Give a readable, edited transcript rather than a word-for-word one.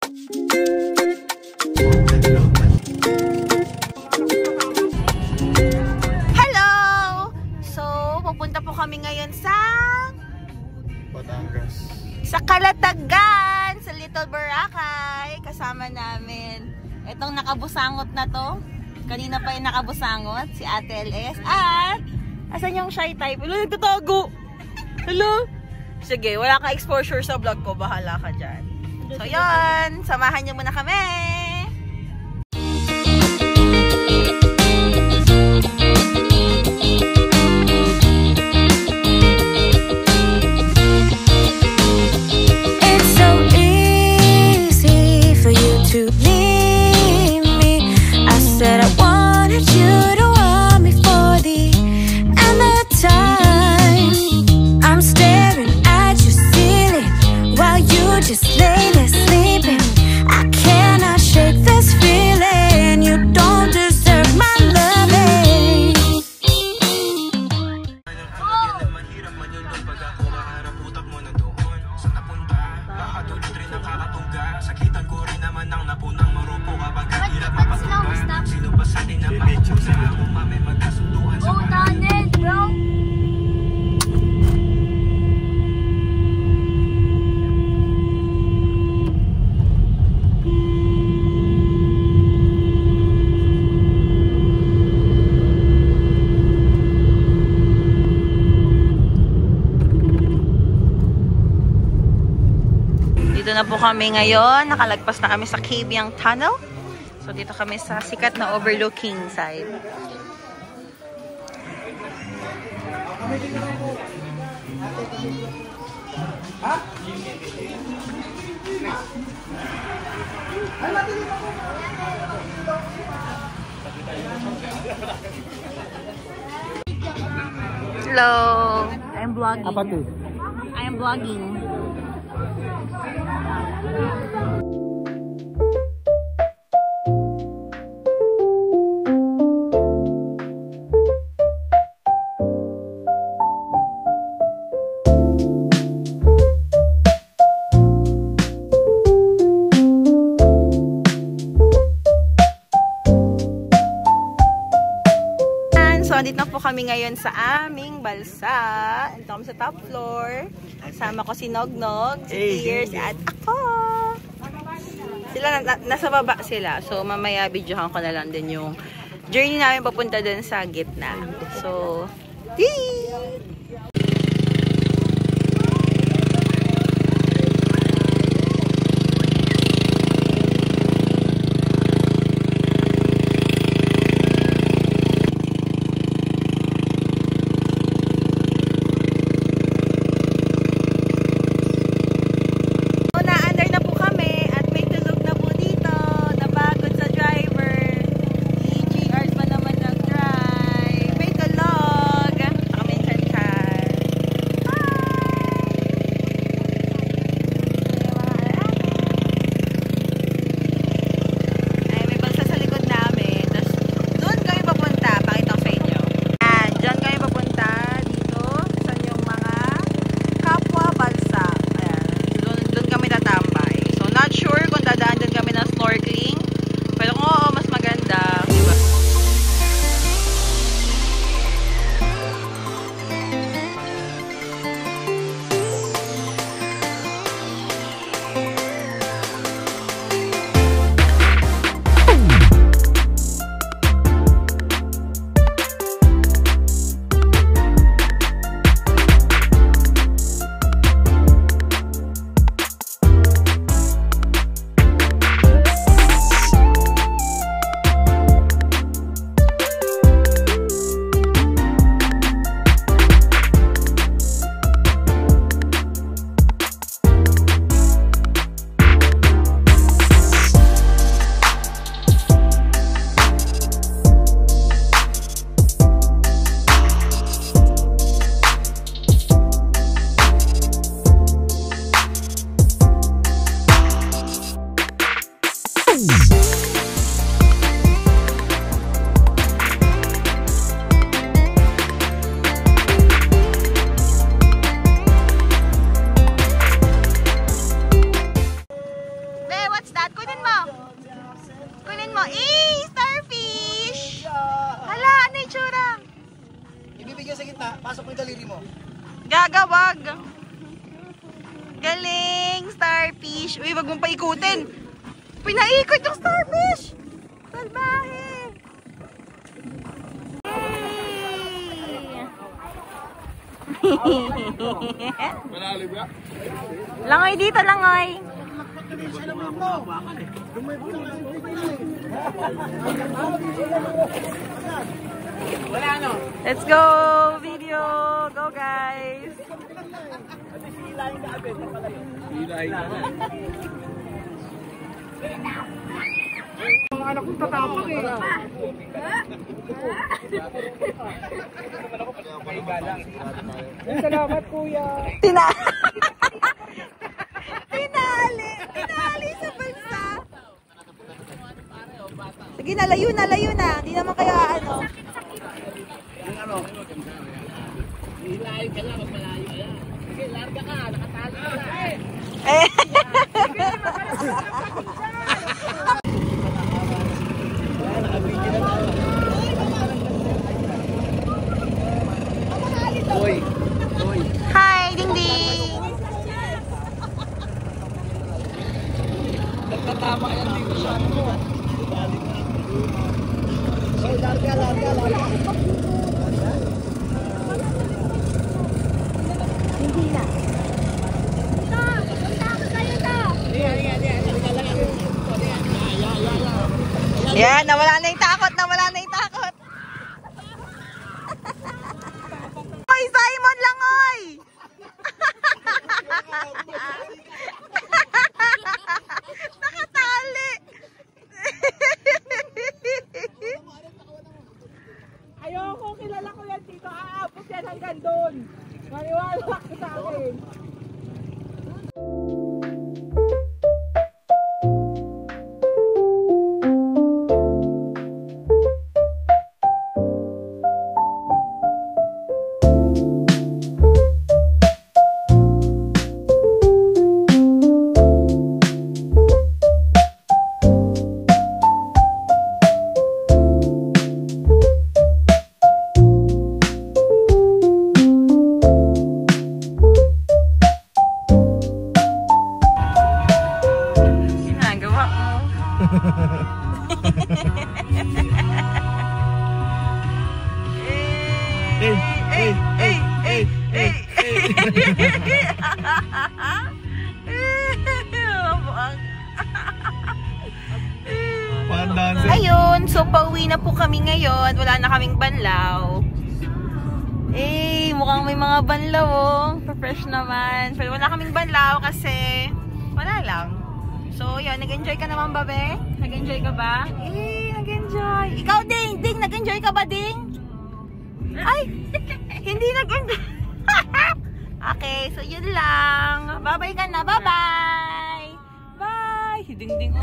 Hello! So, pupunta po kami ngayon sa Batangas. Sa Calatagan, sa Little Boracay. Kasama namin itong nakabusangot na to. Kanina pa yung nakabusangot, si Ate LS. At, asan yung shy type? Hello, nagtatago! Hello? Sige, wala ka exposure sa vlog ko. Bahala ka dyan. So, yun. Samahan niyo muna kami. It's so easy for you to leave me. I said I wanted you to want me for the end of time. I'm staring at your ceiling while you just lay there sleeping. I cannot shake this feeling. You don't deserve my loving. Oh, Daniel, bro. Dito na po kami ngayon. Nakalagpas na kami sa Cabiang Tunnel. So, dito kami sa sikat na overlooking side. Hello! I'm vlogging. Apa tuh? I'm vlogging. So, andito na po kami ngayon sa aming balsa. Ito kami sa top floor. Kasama ko si Nognog, si Tears, at ako. Sila, nasa baba sila. So, mamaya videohan ko na lang din yung journey namin papunta dun sa gitna. So, What's that? Kunin mo. Kunin mo. Starfish! Hala, ano yung tsura? Ibibigyan sa gitna, pasok mo yung daliri mo. Gagawag. Galing, starfish. Uy, wag mong paikutin. Pinaikot yung starfish. Salbahe. Langoy dito, langoy. Let's go, video. Go, guys. Mga anak kong tatapang eh. Salamat kuya. Tinali sa bansa. Sige na, layo na. Hindi naman kaya ano. Hilahin ka lang, malayo ka lang. Sige, larga ka, nakatali ka lang. Hi, Ding Ding. Nagtatama yan dito sa ano. So, larga. Hindi na. Yan, nawala na yung takot. Oy, Simon Langoy! Nakatali! Ayoko, kilala ko yan dito. Aabot yan hanggang doon. Maniwala ka sa akin. Ayun, so pauwi na po kami ngayon. Wala na kaming banlaw. Mukhang may mga banlaw oh. Fresh naman. Pero wala kaming banlaw kasi wala lang. So yun, nag-enjoy ka naman ba, be? Nag-enjoy ka ba? Nag-enjoy. Ikaw, Ding! Ding, nag-enjoy ka ba, Ding? Ay! Hindi nag-enjoy. Okay, so yun lang. Bye-bye ka na. Bye-bye! Bye! Si Ding Ding.